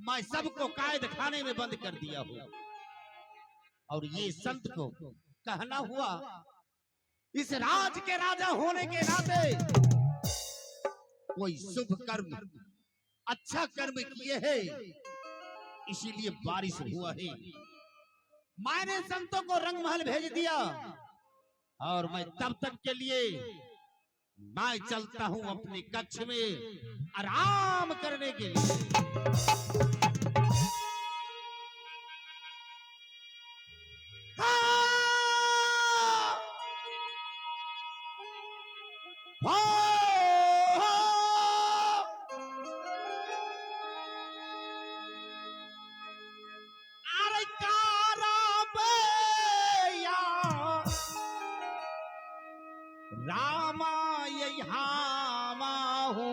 मैं सबको कैद खाने में बंद कर दिया हूँ। और ये संत को कहना हुआ, इस राज के राजा होने के नाते कोई शुभ कर्म, अच्छा कर्म किए हैं, इसीलिए बारिश हुआ है। मैंने संतों को रंगमहल भेज दिया और मैं तब तक के लिए मैं चलता हूं अपने कक्ष में आराम करने के लिए। रामा यहाँ माहू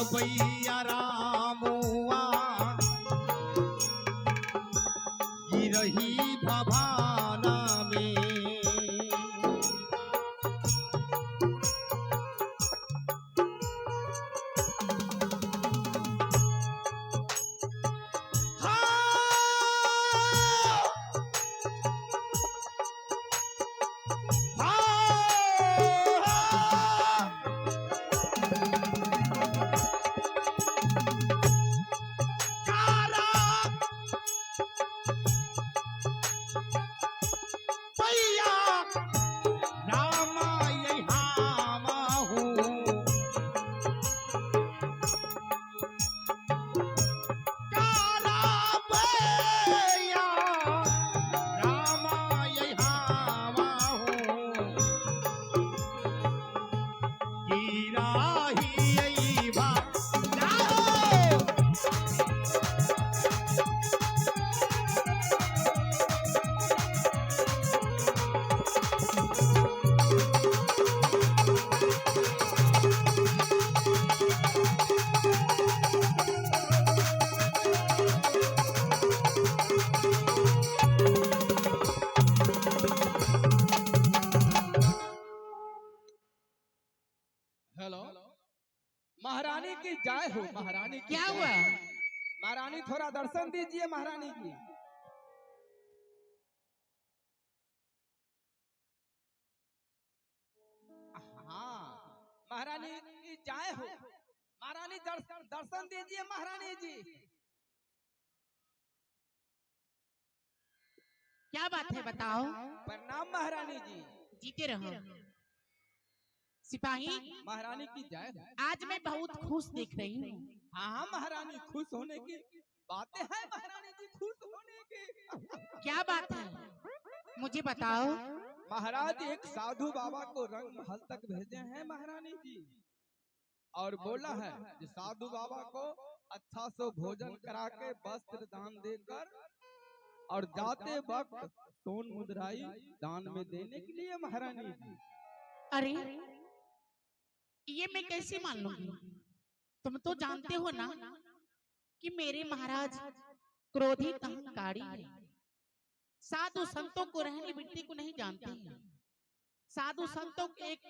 भैया रामुआ गिरही भवाना में। महारानी की जय हो। महारानी क्या हुआ? महारानी थोड़ा दर्शन दीजिए महारानी की। हाँ महारानी की जय हो। महारानी दर्शन दीजिए महारानी जी। क्या बात है बताओ। प्रणाम महारानी जी। जीते रहो। सिपाही महारानी की जय हो। आज मैं बहुत खुश दिख रही हूँ। हाँ महारानी खुश होने की बातें हैं महारानी जी, खुश होने की। क्या बात है मुझे बताओ। महाराज एक साधु बाबा को रंग महल तक भेजे हैं महारानी जी, और बोला है कि साधु बाबा को अच्छा से भोजन करा के वस्त्र दान देकर और जाते वक्त सोन मुद्राई दान में देने के लिए महारानी जी। अरे ये मैं कैसे मान लूंगी? तुम तो जानते हो ना कि मेरे महाराज क्रोधित अहंकारी हैं। साधु संतों को रहनी बिट्टी को नहीं जानते हैं। साधु संतों को एक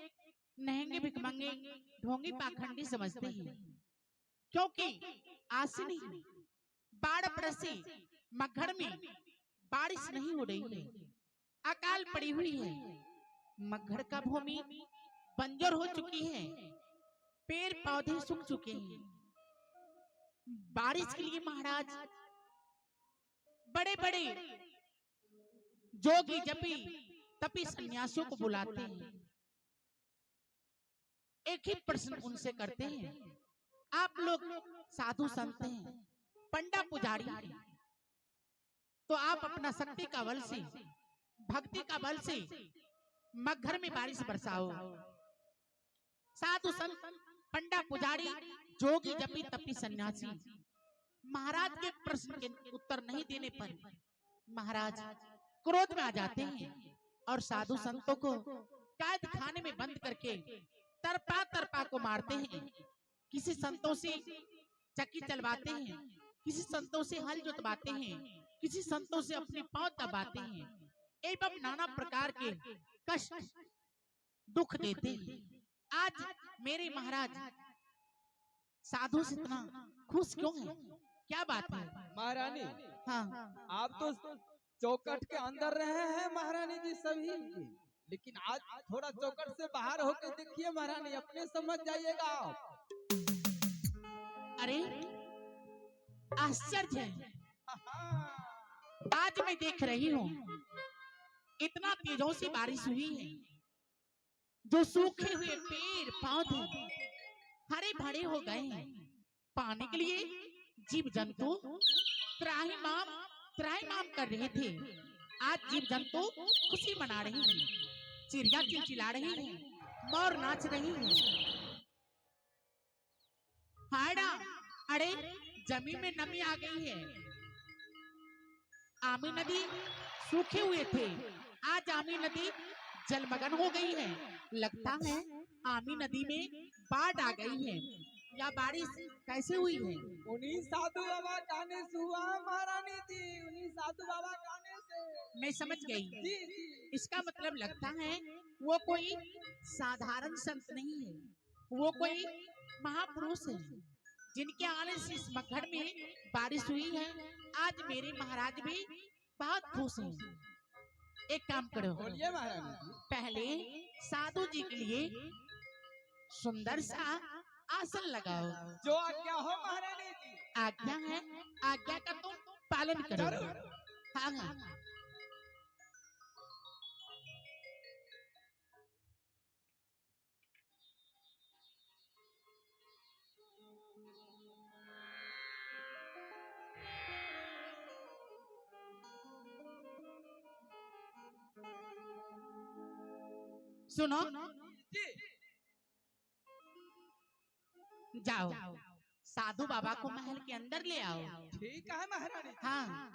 नहंगे भिखमंगे ढोंगी पाखंडी समझते हैं, क्योंकि आसिनी बाढ़ बरसी मगहर में बारिश नहीं हो रही है, अकाल पड़ी हुई है। मगहर का भूमि बंजर हो चुकी है, पेड़ पौधे सूख चुके हैं। बारिश के लिए महाराज बड़े बड़े जोगी जपी तपी सन्यासियों को बुलाते हैं। एक ही प्रश्न उनसे करते हैं, आप लोग साधु संत हैं, पंडा पुजारी हैं, तो आप अपना शक्ति का बल से, भक्ति का बल से मगहर में बारिश बरसाओ। साधु संत, पंडा, पुजारी, जोगी, जपी, तपी, सन्यासी महाराज के प्रश्न के उत्तर नहीं देने पर महाराज क्रोध में आ जाते हैं और साधु संतों को कैद खाने में बंद करके तरपा तरपा को मारते हैं। किसी संतों से चक्की चलवाते हैं, किसी संतों से हल जोतवाते हैं, किसी संतों से अपने पांव दबाते हैं एवं नाना प्रकार के कष्ट दुख देते हैं। आज मेरे महाराज साधु से इतना खुश क्यों है? क्या बात है महारानी? हाँ, आप तो चौकट के अंदर रहे हैं महारानी जी सभी, लेकिन आज थोड़ा चौकट से बाहर होकर देखिए महारानी, अपने समझ जाइएगा आप। अरे आश्चर्य है, आज मैं देख रही हूँ इतना तेजों से बारिश हुई है, जो सूखे हुए पेड़ पौधे हरे भरे हो गए हैं। पानी के लिए जीव जंतु त्राहिमाम कर रहे थे। आज जीव जंतु खुशी मना रही हैं, चिड़िया चिलचिला रही हैं, मोर नाच रही हैं। हाड़ा, अरे जमीन में नमी आ गई है। आमी नदी सूखे हुए थे, आज आमी नदी जलमग्न हो गई है। लगता है आमी नदी में बाढ़ आ गई है। या बारिश कैसे हुई है? उन्हीं साधु बाबा गाने से हुआ महारानी जी, उन्हीं साधु बाबा गाने से। मैं समझ गई। जी जी। इसका मतलब लगता है वो कोई साधारण संत नहीं है, वो कोई महापुरुष है जिनके आने से इस मगहर में बारिश हुई है। आज मेरे महाराज भी बहुत खुश हैं। एक काम करो, बोलिए महारानी जी। पहले साधु जी के लिए सुंदर सा आसन लगाओ। जो आज्ञा हो महारानी जी। आज्ञा है, आज्ञा का तुम पालन करो। जरूर। हाँ हाँ। सुनो, जी। जाओ साधु बाबा को महल के अंदर ले आओ। ठीक है महारानी जी। हाँ,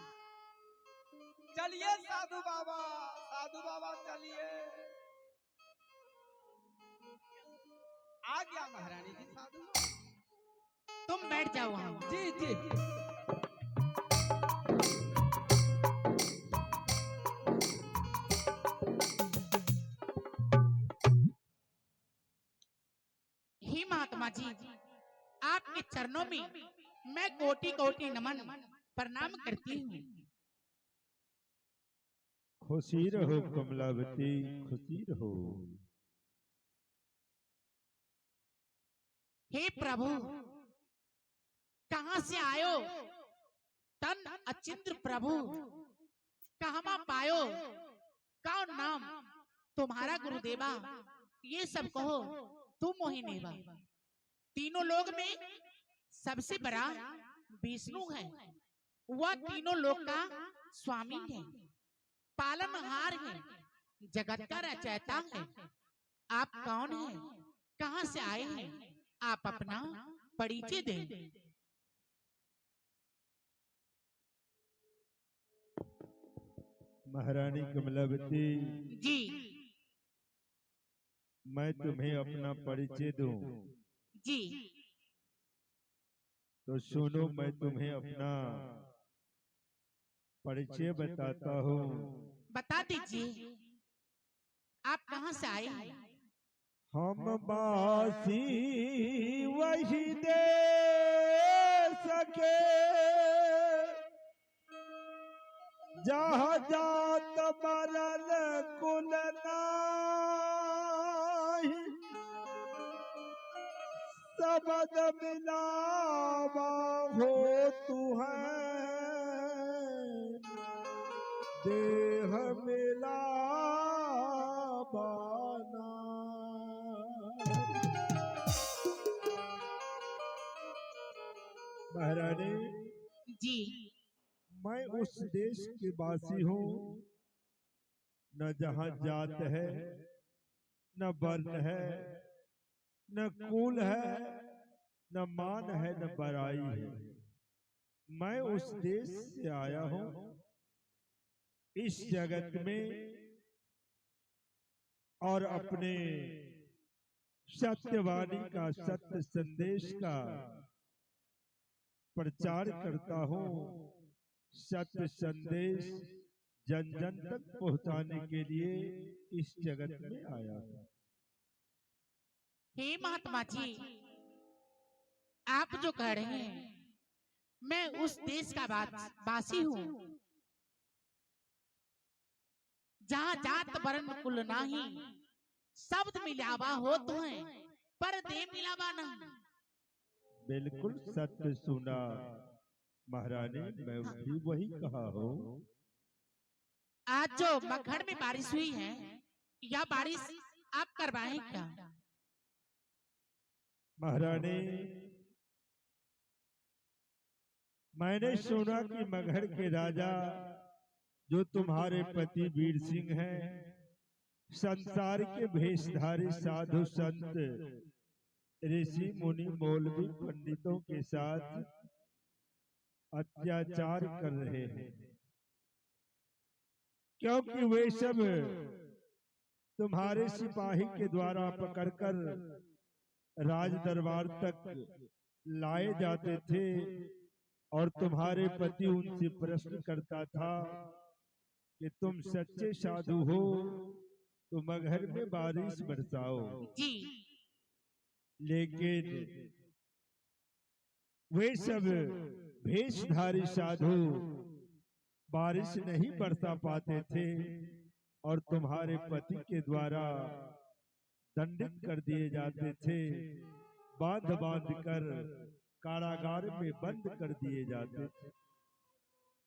चलिए साधु बाबा चलिए। आ गया महारानी जी साधु। तुम बैठ जाओ वहाँ। जी जी। हे महात्मा जी, आपके चरणों में मैं कोटि कोटि नमन प्रणाम करती हूँ। खुशी रहो कमलावती, खुशी रहो। हे प्रभु, कहाँ से आयो तन अचिंद्र प्रभु, कहवा पायो कौन नाम तुम्हारा गुरुदेवा, ये सब कहो तुम मोहिनेवा। तीनों लोग में सबसे बड़ा विष्णु है, वह तीनों लोग का स्वामी है, पालनहार है, जगत का रचयिता है। आप कौन हैं? कहाँ से आए हैं? आप अपना परिचय दें। महारानी कमलावती, जी मैं तुम्हें अपना परिचय दूं जी, तो सुनो, मैं तुम्हें अपना परिचय बताता हूँ। बता दीजिए आप कहाँ से आए हैं? हम बासी वही दे सके जहाँ जात मरल कुल नाही, सबद मिलावा हो तू है, देह मिलावाना। महारानी, जी मैं उस देश के वासी हूँ, न जहाँ जात है, न वर्ण है, न कुल है, न मान है, न बड़ाई है। मैं उस देश से आया हूँ। इस जगत में और अपने सत्यवाणी का, सत्य संदेश का प्रचार करता हूँ। सत्य संदेश जन जन तक पहुंचाने के लिए इस जगत में आया हूँ। हे महात्मा जी, आप जो कह रहे हैं, मैं उस देश का वासी हूँ जहाँ जात वर्ण कुल नाही, शब्द मिलावा हो तो है पर दे मिलावा नहीं। बिल्कुल सत्य सुना महारानी, मैं भी वही कहा हूँ। आज जो मगहर में बारिश हुई है, यह बारिश आप करवाएं क्या? महारानी, मैंने सुना कि मगहर के राजा जो तुम्हारे पति वीर सिंह हैं, संसार के भेषधारी साधु संत ऋषि मुनि मौलवी पंडितों के साथ अत्याचार कर रहे हैं, क्योंकि वे सब तुम्हारे सिपाही के द्वारा पकड़कर राज दरबार तक लाए जाते थे और तुम्हारे पति उनसे प्रश्न करता था कि तुम सच्चे साधु हो तो मगहर में बारिश बरसाओ। जी। लेकिन वे सब भेषधारी साधु बारिश नहीं बरसा पाते थे और तुम्हारे पति के द्वारा दंडित कर दिए जाते थे, बांध बांध कर कारागार में बंद कर दिए जाते थे।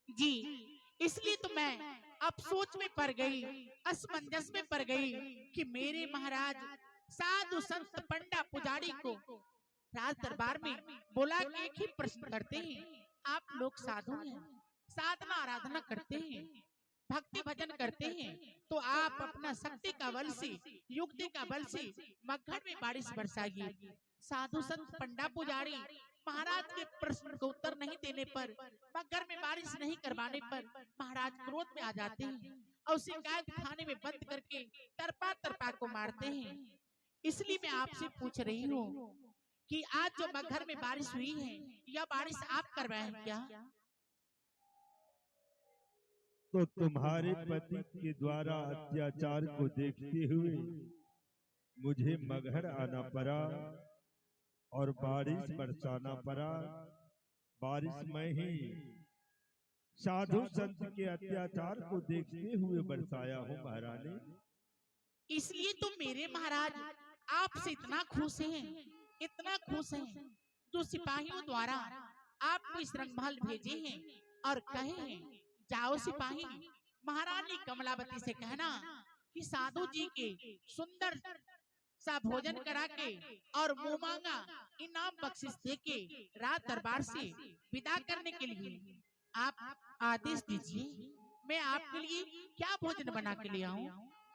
जी, इसलिए तो मैं अब सोच में पड़ गई, असमंजस में पड़ गई कि मेरे महाराज साधु संत पंडा पुजारी को राज दरबार में बोला कि एक ही प्रश्न करते हैं, आप लोग साधु हैं, साधना आराधना करते हैं, भक्ति भजन करते हैं, तो आप अपना शक्ति का बल से, युक्ति का बल से मगहर में बारिश बरसाइए। साधु संत पंडा पुजारी महाराज के प्रश्न को उत्तर नहीं देने पर, मगहर में बारिश नहीं करवाने पर महाराज क्रोध में आ जाते हैं और उसे कैद खाने में बंद करके तरपा तरपा को मारते हैं। इसलिए मैं आपसे पूछ रही हूँ कि आज जो मगहर में बारिश हुई है, यह बारिश आप करवाए क्या? तो तुम्हारे पति के द्वारा अत्याचार को देखते हुए मुझे मगहर आना पड़ा और बारिश बरसाना पड़ा। बारिश में ही साधु संत के अत्याचार को देखते हुए बरसाया हूँ महारानी। इसलिए तो मेरे महाराज आपसे इतना खुश हैं, इतना खुश हैं, जो सिपाहियों द्वारा आपको इस रंगमहल भेजे हैं और कहे हैं, जाओ सिपाही, महारानी कमलावती से कहना कि साधु जी के सुंदर सा भोजन करा के और मुंह मांगा इनाम बख्शिश दे के राज दरबार से विदा करने के लिए आप आदेश दीजिए। मैं आपके लिए क्या भोजन बना के ले आऊं?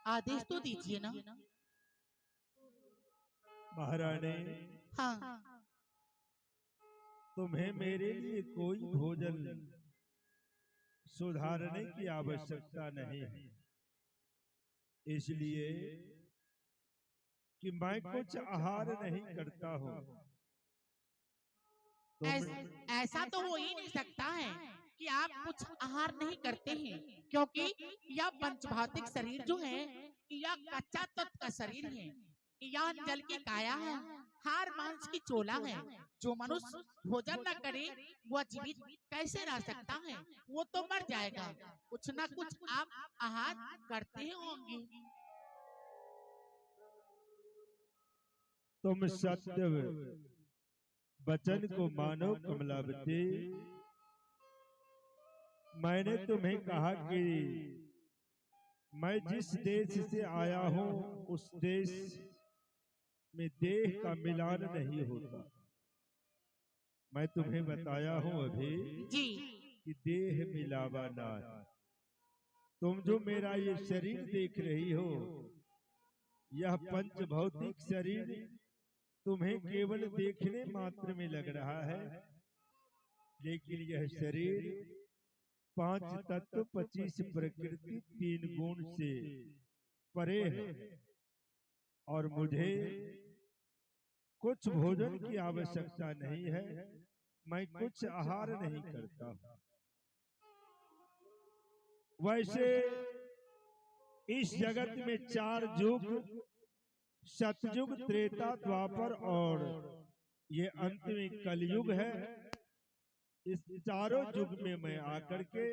आदेश तो दीजिए ना। महारानी, हाँ, तुम्हें मेरे लिए कोई भोजन सुधारने की आवश्यकता नहीं है, इसलिए कि मैं कुछ आहार नहीं करता हूँ। ऐसा तो हो ही नहीं सकता है कि आप कुछ आहार नहीं करते हैं, क्योंकि यह पंचभौतिक शरीर जो है, यह कच्चा तत्व का शरीर है, यह जल की काया है, हार मांस की चोला है। जो मनुष्य भोजन न करे वह जीवित कैसे रह सकता है? वो तो मर जाएगा। कुछ ना कुछ आप आहार करते होंगे। तुम सत्य वचन को मानो कमलावती। मैंने तुम्हें कहा कि मैं जिस देश से आया हूँ उस देश में देह का मिलान नहीं होता। मैं तुम्हें बताया हूँ अभी जी कि देह मिलावा नाथ। तुम जो मेरा ये शरीर देख रही हो, यह पंच भौतिक शरीर तुम्हें केवल देखने मात्र में लग रहा है, लेकिन यह शरीर 5 तत्व 25 प्रकृति 3 गुण से परे है। और मुझे कुछ भोजन की आवश्यकता नहीं है, मैं कुछ आहार नहीं करता हूं। वैसे इस जगत में 4 युग, सतयुग, त्रेता, द्वापर और ये अंत में कलयुग है। इस चारों युग में मैं आकर के,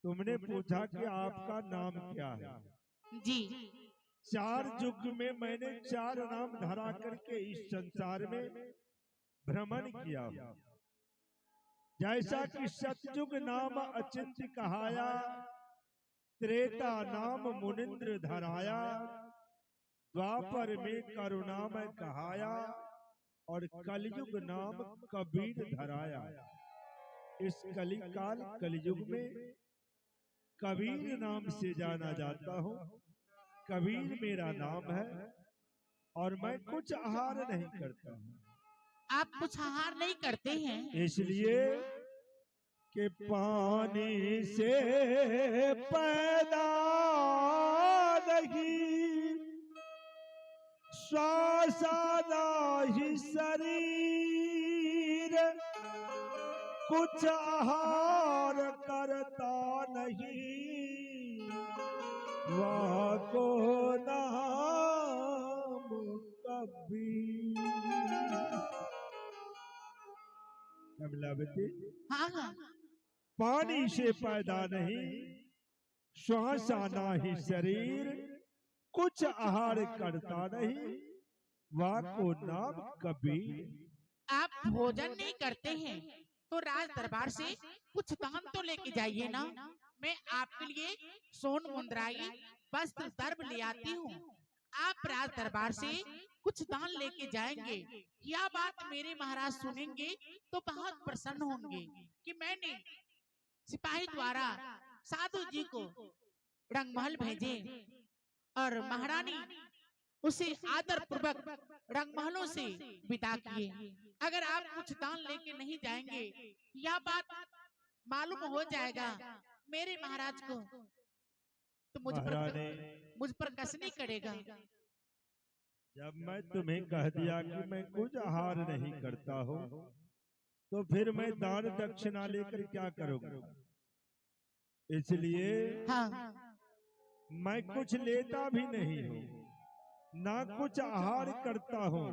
तुमने पूछा कि आपका नाम क्या है? जी 4 युग में मैंने 4 नाम धरा करके इस संसार में भ्रमण किया हूं। जैसा कि सतयुग नाम अचिंत्य कहाया, त्रेता नाम मुनिंद्र धराया, द्वापर में करुणामय कहाया और कलयुग नाम कबीर धराया। इस कलिकाल कलयुग में कबीर नाम से जाना जाता हूँ। कबीर मेरा नाम है और मैं कुछ आहार नहीं करता हूँ। आप कुछ आहार नहीं करते हैं? इसलिए कि पानी से पैदा नहीं, श्वास नहीं शरीर, कुछ आहार करता नहीं, वह को नाम कबीर। कमलावती, हाँ हाँ पानी से पैदा नहीं, श्वास आना ही शरीर, कुछ आहार करता नहीं, वह को नाम कबीर। आप भोजन नहीं करते हैं तो राज दरबार से कुछ दान तो लेके जाइए ना। मैं आपके लिए सोन मुंदराई वस्त्र दर्भ ले आती हूँ। आप राज दरबार से कुछ दान लेके जाएंगे, यह बात मेरे महाराज सुनेंगे तो बहुत प्रसन्न होंगे कि मैंने सिपाही द्वारा साधु जी को रंगमहल भेजे और महारानी उसे आदर पूर्वक रंगमहलों से विदा किए। अगर आप कुछ दान लेके नहीं जाएंगे, यह बात मालूम हो जाएगा मेरे महाराज को, तो मुझ पर कसनी करेगा। जब मैं तुम्हें कह दिया कि मैं कुछ आहार नहीं करता हूँ, तो फिर मैं दान दक्षिणा लेकर क्या करूँगा? इसलिए हाँ मैं कुछ लेता भी नहीं हूँ, ना कुछ आहार करता हूँ,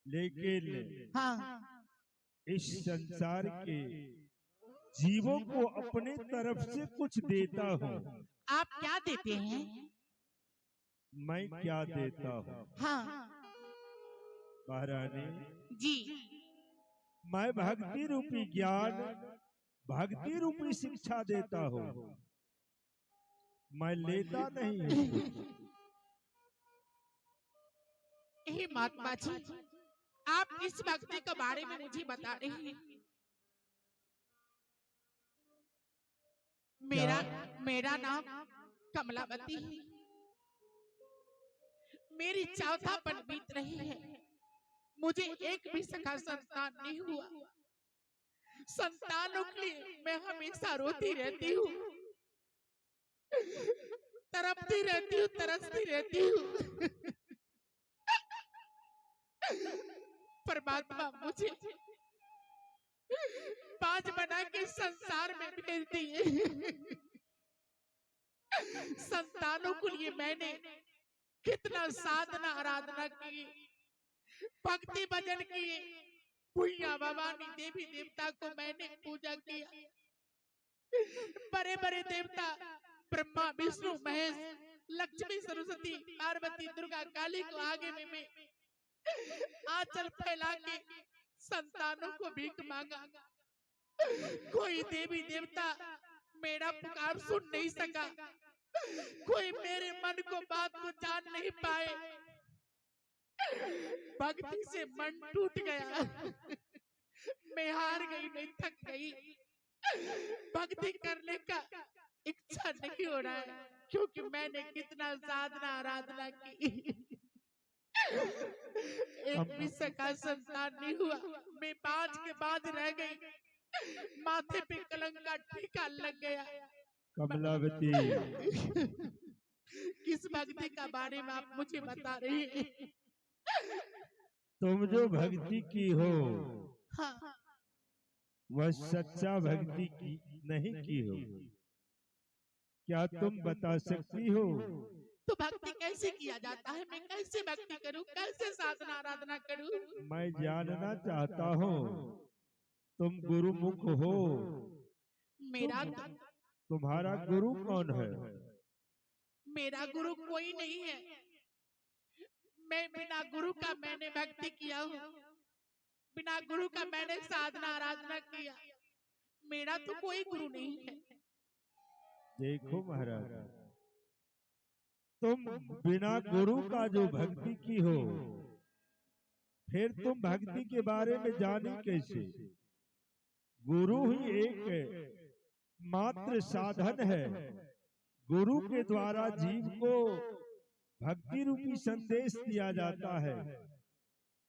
लेकिन हाँ इस संसार के जीवों को अपने तरफ से कुछ देता हूँ। आप क्या देते हैं? मैं क्या देता हूँ? हाँ महारानी, जी मैं भक्ति रूपी ज्ञान, भक्ति रूपी शिक्षा देता हूँ, मैं लेता नहीं हूँ। हे महात्मा जी, आप इस भक्ति के बारे में मुझे बता रहे हैं। मेरा नाम कमलावती है। मेरी चौथापन बीत रही है, मुझे एक भी सखा संतान नहीं हुआ। संतानों के लिए मैं हमेशा रोती रहती हूँ, तड़पती रहती हूँ, तरसती रहती हूँ। परमात्मा मुझे बाज बना के संसार में भेज दिए। संतानों के लिए मैंने कितना साधना आराधना की, भक्ति भजन किए, भुइया भवानी देवी देवता को मैंने पूजा किया। बड़े बड़े देवता ब्रह्मा विष्णु महेश लक्ष्मी सरस्वती पार्वती दुर्गा काली को आगे में मैं आंचल फैला के संतानों को भीख मांगा। कोई देवी देवता मेरा पुकार सुन नहीं सका, कोई मेरे मन को बात को जान नहीं पाए। भक्ति से मन टूट गया, मैं हार गई, मैं थक गई। भक्ति करने का इच्छा नहीं हो रहा है, क्योंकि मैंने कितना साधना आराधना की, एक भी सका संतान नहीं हुआ। मैं 5 के बाद रह गई, माथे पे कलंक का टीका लग गया। कमलावती, किस भक्ति का बारे में आप मुझे बता रही हैं? तुम जो भक्ति की हो हाँ, वह सच्चा भक्ति की नहीं की हो, क्या तुम बता सकती हो? तो भक्ति कैसे किया जाता है? मैं कैसे भक्ति करूं, कैसे साधना आराधना करूं? मैं जानना चाहता हूँ। तुम गुरुमुख हो, मेरा तुम्हारा गुरु कौन है? मेरा गुरु कोई नहीं है। मैं बिना गुरु का मैंने भक्ति किया हूँ, बिना गुरु का मैंने साधना आराधना किया। मेरा तो कोई गुरु नहीं है। देखो महाराज, तुम बिना गुरु का जो भक्ति की हो, फिर तुम भक्ति के बारे में जानी कैसे? गुरु ही एक मात्र साधन है। गुरु के द्वारा जीव को भक्ति रूपी संदेश दिया जाता है।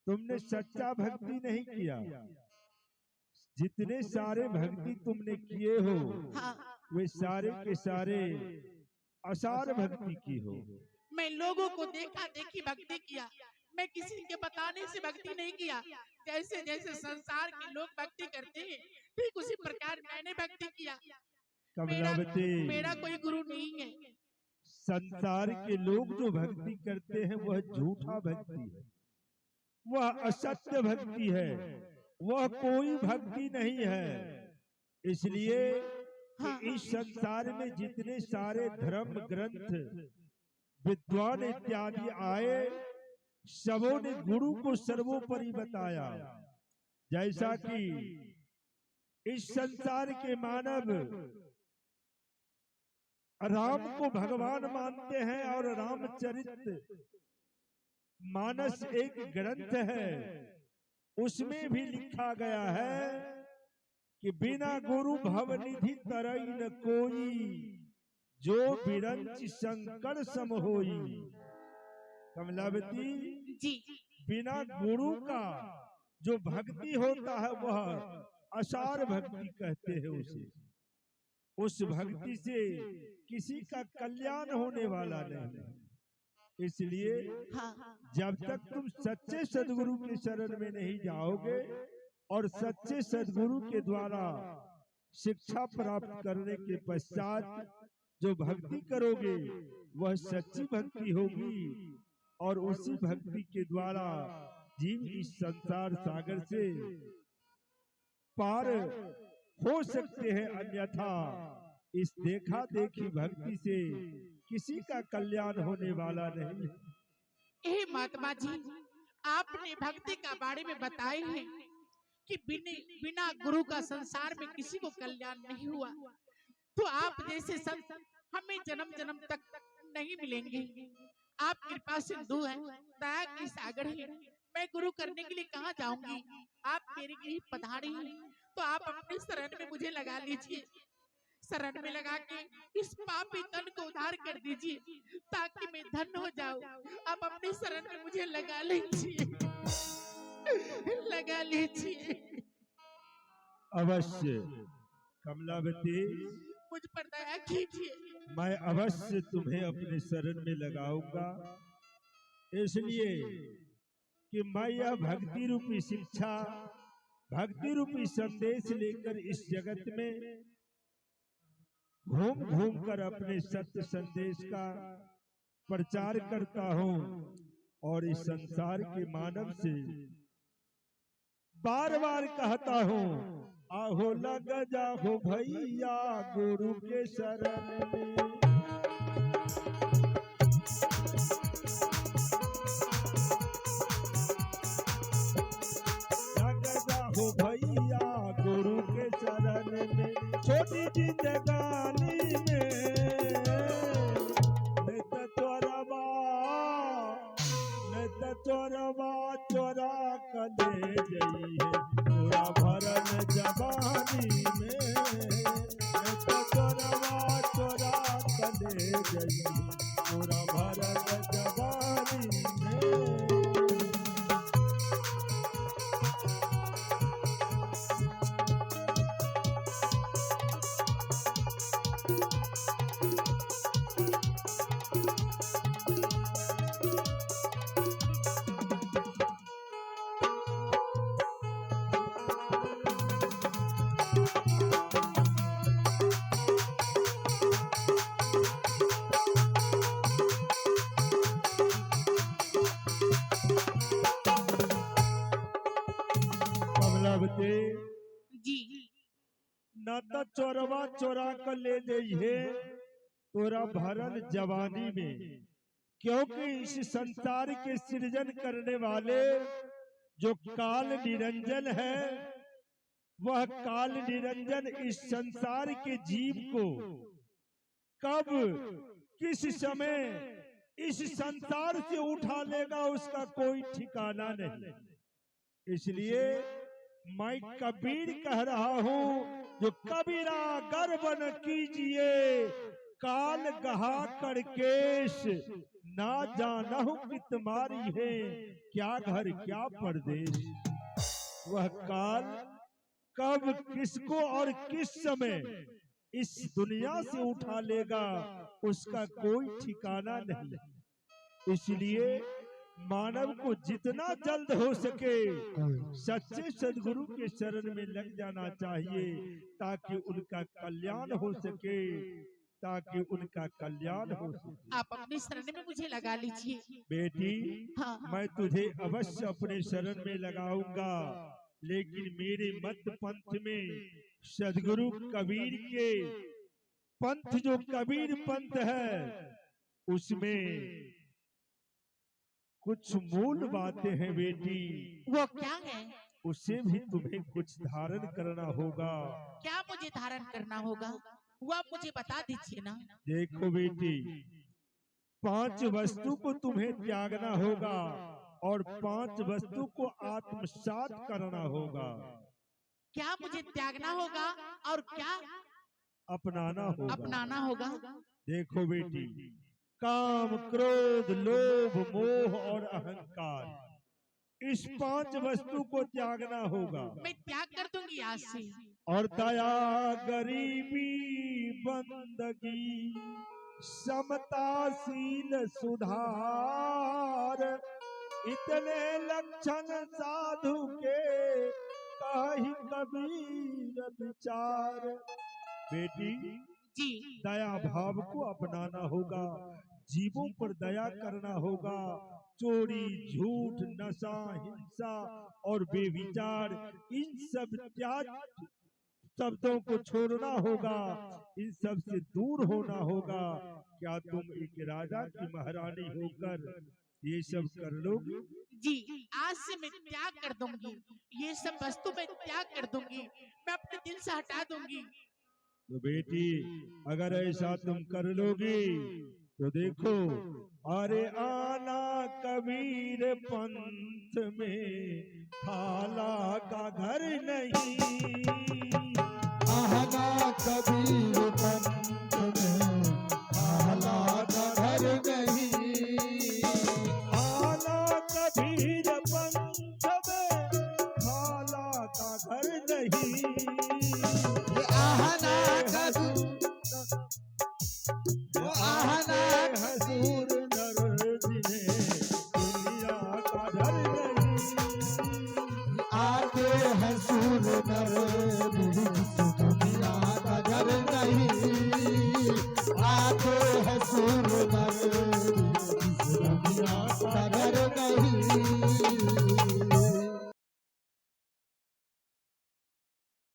तुमने सच्चा भक्ति नहीं किया। जितने सारे भक्ति तुमने किए हो, वे सारे के सारे असार भक्ति की हो। मैं लोगों को देखा देखी भक्ति किया, मैं किसी के बताने से भक्ति नहीं किया। जैसे जैसे संसार के लोग भक्ति करते हैं, ठीक उसी प्रकार मैंने भक्ति किया। कमलावती, मेरा कोई गुरु नहीं है। संसार के लोग जो भक्ति करते हैं वह झूठा भक्ति है, वह असत्य भक्ति है, वह कोई भक्ति नहीं है। इसलिए कि इस संसार में जितने सारे धर्म ग्रंथ, विद्वान इत्यादि आए, सबों ने गुरु को सर्वोपरि बताया। जैसा कि इस संसार के मानव राम को भगवान मानते हैं और रामचरित मानस एक ग्रंथ है, उसमें भी लिखा गया है कि बिना गुरु भवनिधि तरई न कोई, जो बिरंच शंकर सम होई। कमलावती जी, बिना गुरु का जो भक्ति होता है वह असार भक्ति कहते हैं उसे। उस भक्ति से किसी का कल्याण होने वाला नहीं। इसलिए जब तक तुम सच्चे सदगुरु के शरण में नहीं जाओगे और सच्चे सदगुरु के द्वारा शिक्षा प्राप्त करने के पश्चात जो भक्ति करोगे वह सच्ची भक्ति होगी, और उसी भक्ति के द्वारा जीव इस संसार सागर से पार हो सकते हैं। अन्यथा इस देखा देखी भक्ति से किसी का कल्याण होने वाला नहीं। हे महात्मा जी, आपने भक्ति का बारे में बताए हैं कि बिना गुरु का संसार में किसी को कल्याण नहीं हुआ। तो आप जैसे संत हमें जन्म जन्म तक नहीं मिलेंगे। आप कृपा सिंधु हैं, दया की सागर है। मैं गुरु करने के लिए कहाँ जाऊंगी? आप मेरे लिए पधारे हैं, तो आप अपने शरण में मुझे लगा लीजिए। शरण में लगा के इस पापी तन को उद्धार कर दीजिए, ताकि मैं धन्य हो जाऊं। आप अपने शरण में मुझे लगा लीजिए, लगा लीजिए। अवश्य कमलावती, मुझ पर दया कीजिए। मैं अवश्य तुम्हें अपने शरण में लगाऊंगा, इसलिए कि मैं यह भक्ति रूपी शिक्षा, भक्ति रूपी संदेश लेकर इस जगत में घूम घूम कर अपने सत्य संदेश का प्रचार करता हूँ, और इस संसार के मानव से बार बार कहता हूँ, आहो लग जाओ भैया गुरु के शरण में। लग जाओ भैया गुरु के शरण में, छोटी जिंदगानी में नहीं तो चोरवा चोरा कर ले जाइए। तोरा भरल जवानी में तो चोरवा चोरा कले जई तोरा भरल जवानी में। कमलावती जी ना तो चोरवा चोरा कर ले जाइए तोरा भरल जवानी में, क्योंकि इस संसार के सृजन करने वाले जो काल निरंजन है, वह काल निरंजन इस संसार के जीव को कब किस समय इस संसार से उठा लेगा उसका कोई ठिकाना नहीं। इसलिए मैं कबीर कह रहा हूँ, जो कबीरा गर्व न कीजिए काल गहा कर केश, ना जानहु कि तुम्हारी है क्या घर क्या परदेश। वह काल कब किसको और किस समय इस दुनिया से उठा लेगा उसका कोई ठिकाना नहीं। इसलिए मानव को जितना जल्द हो सके सच्चे सदगुरु के शरण में लग जाना चाहिए, ताकि उनका कल्याण हो सके, ताकि उनका कल्याण हो सके। आप अपने शरण में मुझे लगा लीजिए बेटी, हाँ। मैं तुझे अवश्य अपने शरण में लगाऊंगा, लेकिन मेरे मत पंथ में सदगुरु कबीर के पंथ, जो कबीर पंथ है, उसमें कुछ मूल बातें हैं बेटी, वो क्या है? उससे भी तुम्हें कुछ धारण करना होगा। क्या मुझे धारण करना होगा वो आप मुझे बता दीजिए ना। देखो बेटी, 5 वस्तु को तुम्हें त्यागना होगा और 5 वस्तु को आत्मसात करना होगा। क्या मुझे त्यागना होगा और क्या अपनाना होगा। अपनाना होगा? देखो बेटी, काम, क्रोध, लोभ, मोह और अहंकार, इस 5 वस्तु को त्यागना होगा। मैं त्याग कर दूंगी आज से। और दया, गरीबी, बंदगी, समताशील, सुधार, इतने लक्षण साधु के काहि कबीर विचार। बेटी, जी दया भाव को अपनाना होगा, जीवों पर दया करना होगा। चोरी, झूठ, नशा, हिंसा और बेविचार, इन सब त्याग शब्दों को छोड़ना होगा, इन सब से दूर होना होगा। क्या तुम एक राजा की महारानी होकर ये सब कर लोगे? जी, आज से मैं त्याग कर दूंगी, ये सब वस्तु मैं त्याग कर दूंगी, मैं अपने दिल से हटा दूंगी। तो बेटी, अगर ऐसा तुम कर लोगी तो देखो, अरे आना कबीर पंथ में खाला का घर नहीं, आना कबीर पंथ में खाला का घर नहीं, आना कबीर पंथ में खाला का घर नहीं। आहना हसूर नर जिन्हें दुनिया का डर नहीं, आते हैं सूर नर दुनिया का घर नहीं, आते हैं सूर नर दुनिया का घर